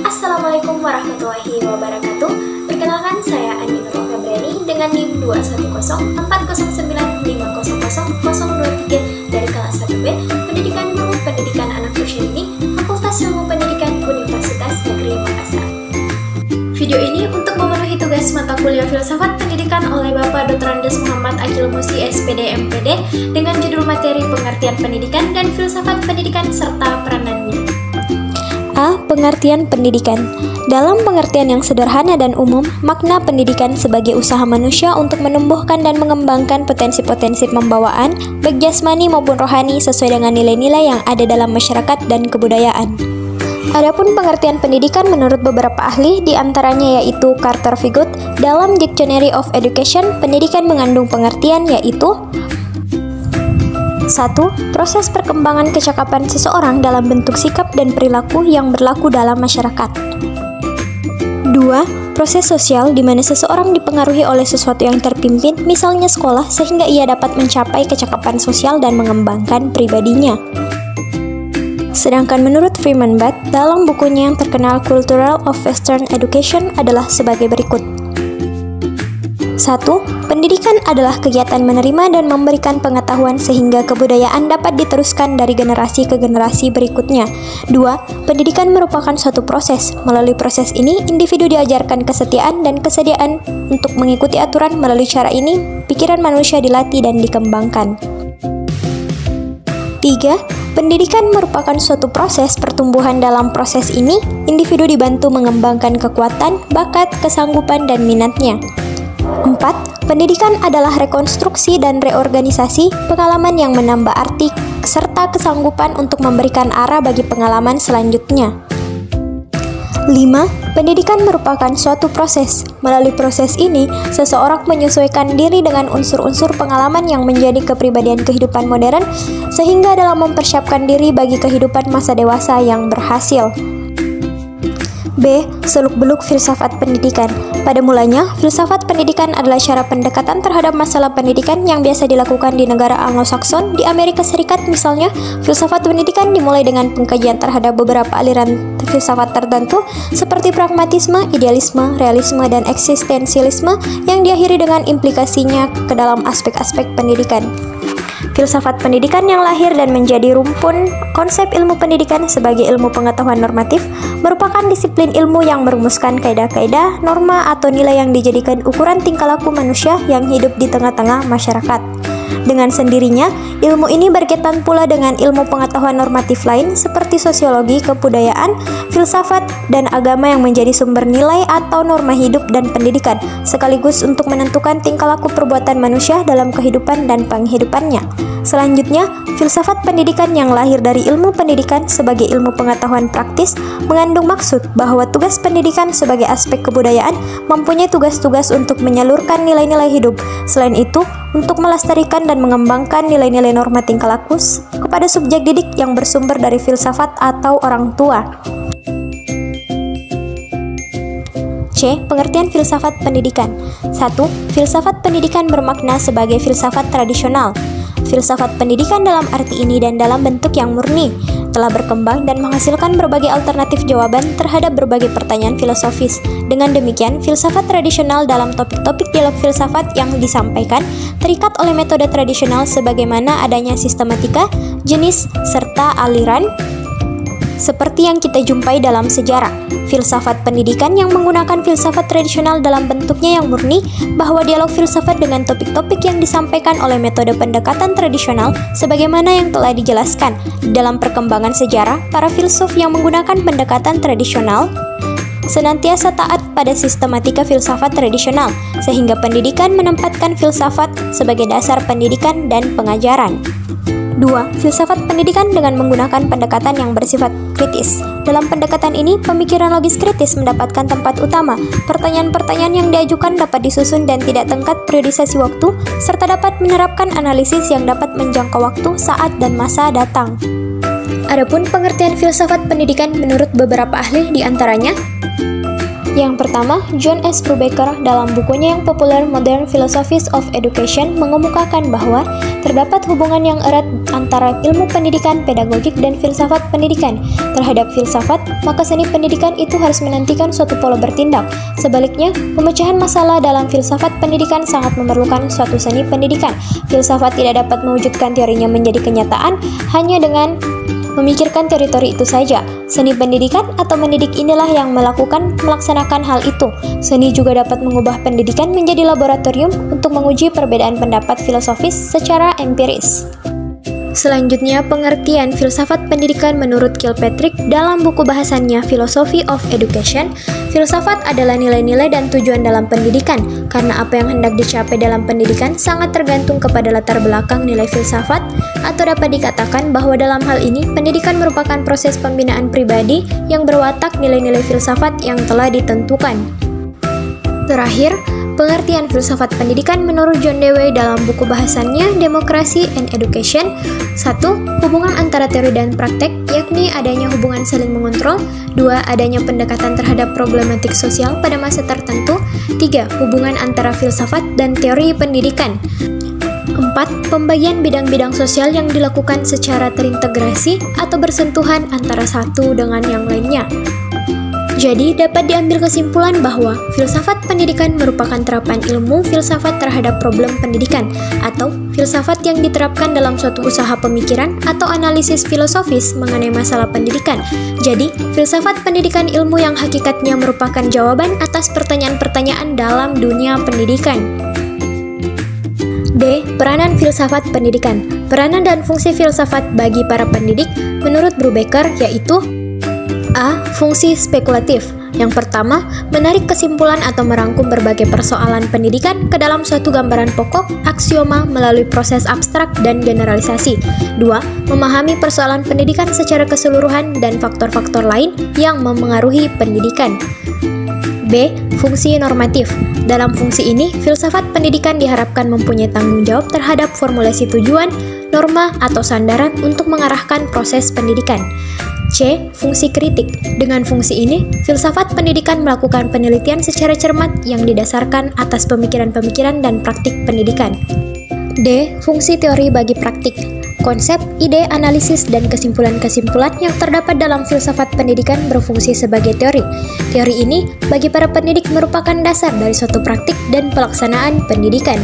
Assalamualaikum warahmatullahi wabarakatuh. Perkenalkan, saya Andi Nurul Febriani dengan NIM 2104065000023 dari kelas 1B Pendidikan Guru Pendidikan Anak Usia Dini, Fakultas Ilmu Pendidikan Universitas Negeri Makassar. Video ini untuk memenuhi tugas mata kuliah Filsafat Pendidikan oleh Bapak Dr. Andes Muhammad Akil Musi SPD MPD dengan judul materi Pengertian Pendidikan dan Filsafat Pendidikan serta peranannya. A. Pengertian pendidikan. Dalam pengertian yang sederhana dan umum, makna pendidikan sebagai usaha manusia untuk menumbuhkan dan mengembangkan potensi-potensi pembawaan, baik jasmani maupun rohani sesuai dengan nilai-nilai yang ada dalam masyarakat dan kebudayaan. Adapun pengertian pendidikan menurut beberapa ahli, diantaranya yaitu Carter Vigut, dalam Dictionary of Education, pendidikan mengandung pengertian yaitu 1. Proses perkembangan kecakapan seseorang dalam bentuk sikap dan perilaku yang berlaku dalam masyarakat. 2. Proses sosial di mana seseorang dipengaruhi oleh sesuatu yang terpimpin, misalnya sekolah, sehingga ia dapat mencapai kecakapan sosial dan mengembangkan pribadinya. Sedangkan menurut Freeman Butt, dalam bukunya yang terkenal Cultural of Western Education adalah sebagai berikut. 1. Pendidikan adalah kegiatan menerima dan memberikan pengetahuan sehingga kebudayaan dapat diteruskan dari generasi ke generasi berikutnya. 2. Pendidikan merupakan suatu proses. Melalui proses ini, individu diajarkan kesetiaan dan kesediaan untuk mengikuti aturan. Melalui cara ini, pikiran manusia dilatih dan dikembangkan. 3. Pendidikan merupakan suatu proses pertumbuhan. Dalam proses ini, individu dibantu mengembangkan kekuatan, bakat, kesanggupan, dan minatnya. 4. Pendidikan adalah rekonstruksi dan reorganisasi pengalaman yang menambah arti serta kesanggupan untuk memberikan arah bagi pengalaman selanjutnya. 5. Pendidikan merupakan suatu proses. Melalui proses ini, seseorang menyesuaikan diri dengan unsur-unsur pengalaman yang menjadi kepribadian kehidupan modern, sehingga dalam mempersiapkan diri bagi kehidupan masa dewasa yang berhasil. B. Seluk-beluk filsafat pendidikan. Pada mulanya, filsafat pendidikan adalah cara pendekatan terhadap masalah pendidikan yang biasa dilakukan di negara Anglo-Saxon. Di Amerika Serikat misalnya, filsafat pendidikan dimulai dengan pengkajian terhadap beberapa aliran filsafat tertentu seperti pragmatisme, idealisme, realisme, dan eksistensialisme yang diakhiri dengan implikasinya ke dalam aspek-aspek pendidikan. Filsafat pendidikan yang lahir dan menjadi rumpun konsep ilmu pendidikan sebagai ilmu pengetahuan normatif merupakan disiplin ilmu yang merumuskan kaidah-kaidah, norma, atau nilai yang dijadikan ukuran tingkah laku manusia yang hidup di tengah-tengah masyarakat. Dengan sendirinya, ilmu ini berkaitan pula dengan ilmu pengetahuan normatif lain seperti sosiologi, kebudayaan, filsafat, dan agama yang menjadi sumber nilai atau norma hidup dan pendidikan, sekaligus untuk menentukan tingkah laku perbuatan manusia dalam kehidupan dan penghidupannya. Selanjutnya, filsafat pendidikan yang lahir dari ilmu pendidikan sebagai ilmu pengetahuan praktis mengandung maksud bahwa tugas pendidikan sebagai aspek kebudayaan mempunyai tugas-tugas untuk menyalurkan nilai-nilai hidup. Selain itu, untuk melestarikan dan mengembangkan nilai-nilai norma tingkah laku kepada subjek didik yang bersumber dari filsafat atau orang tua. C. Pengertian filsafat pendidikan. 1. Filsafat pendidikan bermakna sebagai filsafat tradisional. Filsafat pendidikan dalam arti ini dan dalam bentuk yang murni telah berkembang dan menghasilkan berbagai alternatif jawaban terhadap berbagai pertanyaan filosofis. Dengan demikian, filsafat tradisional dalam topik-topik dialog filsafat yang disampaikan terikat oleh metode tradisional sebagaimana adanya sistematika, jenis, serta aliran seperti yang kita jumpai dalam sejarah. Filsafat pendidikan yang menggunakan filsafat tradisional dalam bentuknya yang murni, bahwa dialog filsafat dengan topik-topik yang disampaikan oleh metode pendekatan tradisional sebagaimana yang telah dijelaskan. Dalam perkembangan sejarah, para filsuf yang menggunakan pendekatan tradisional senantiasa taat pada sistematika filsafat tradisional, sehingga pendidikan menempatkan filsafat sebagai dasar pendidikan dan pengajaran. 2. Filsafat pendidikan dengan menggunakan pendekatan yang bersifat kritis. Dalam pendekatan ini, pemikiran logis kritis mendapatkan tempat utama. Pertanyaan-pertanyaan yang diajukan dapat disusun dan tidak tengkat periodisasi waktu, serta dapat menerapkan analisis yang dapat menjangkau waktu, saat, dan masa datang. Adapun pengertian filsafat pendidikan menurut beberapa ahli diantaranya Yang pertama, John S. Brubaker dalam bukunya yang populer Modern Philosophies of Education mengemukakan bahwa terdapat hubungan yang erat antara ilmu pendidikan, pedagogik, dan filsafat pendidikan. Terhadap filsafat, maka seni pendidikan itu harus menantikan suatu pola bertindak. Sebaliknya, pemecahan masalah dalam filsafat pendidikan sangat memerlukan suatu seni pendidikan. Filsafat tidak dapat mewujudkan teorinya menjadi kenyataan hanya dengan memikirkan teori-teori itu saja. Seni pendidikan atau mendidik inilah yang melaksanakan hal itu. Seni juga dapat mengubah pendidikan menjadi laboratorium untuk menguji perbedaan pendapat filosofis secara empiris. Selanjutnya, pengertian filsafat pendidikan menurut Kilpatrick dalam buku bahasannya Philosophy of Education. Filsafat adalah nilai-nilai dan tujuan dalam pendidikan, karena apa yang hendak dicapai dalam pendidikan sangat tergantung kepada latar belakang nilai filsafat, atau dapat dikatakan bahwa dalam hal ini, pendidikan merupakan proses pembinaan pribadi yang berwatak nilai-nilai filsafat yang telah ditentukan. Terakhir, pengertian filsafat pendidikan menurut John Dewey dalam buku bahasannya Democracy and Education. 1. Hubungan antara teori dan praktek, yakni adanya hubungan saling mengontrol. 2. Adanya pendekatan terhadap problematik sosial pada masa tertentu. 3. Hubungan antara filsafat dan teori pendidikan. 4. Pembagian bidang-bidang sosial yang dilakukan secara terintegrasi atau bersentuhan antara satu dengan yang lainnya. Jadi, dapat diambil kesimpulan bahwa filsafat pendidikan merupakan terapan ilmu filsafat terhadap problem pendidikan, atau filsafat yang diterapkan dalam suatu usaha pemikiran atau analisis filosofis mengenai masalah pendidikan. Jadi, filsafat pendidikan ilmu yang hakikatnya merupakan jawaban atas pertanyaan-pertanyaan dalam dunia pendidikan. D. Peranan filsafat pendidikan. Peranan dan fungsi filsafat bagi para pendidik menurut Brubaker yaitu: A. Fungsi spekulatif. Yang pertama, menarik kesimpulan atau merangkum berbagai persoalan pendidikan ke dalam suatu gambaran pokok, aksioma melalui proses abstrak dan generalisasi. 2. Memahami persoalan pendidikan secara keseluruhan dan faktor-faktor lain yang memengaruhi pendidikan. B. Fungsi normatif. Dalam fungsi ini, filsafat pendidikan diharapkan mempunyai tanggung jawab terhadap formulasi tujuan, norma, atau sandaran untuk mengarahkan proses pendidikan. C. Fungsi kritik. Dengan fungsi ini, filsafat pendidikan melakukan penelitian secara cermat yang didasarkan atas pemikiran-pemikiran dan praktik pendidikan. D. Fungsi teori bagi praktik. Konsep, ide, analisis, dan kesimpulan-kesimpulan yang terdapat dalam filsafat pendidikan berfungsi sebagai teori. Teori ini, bagi para pendidik merupakan dasar dari suatu praktik dan pelaksanaan pendidikan.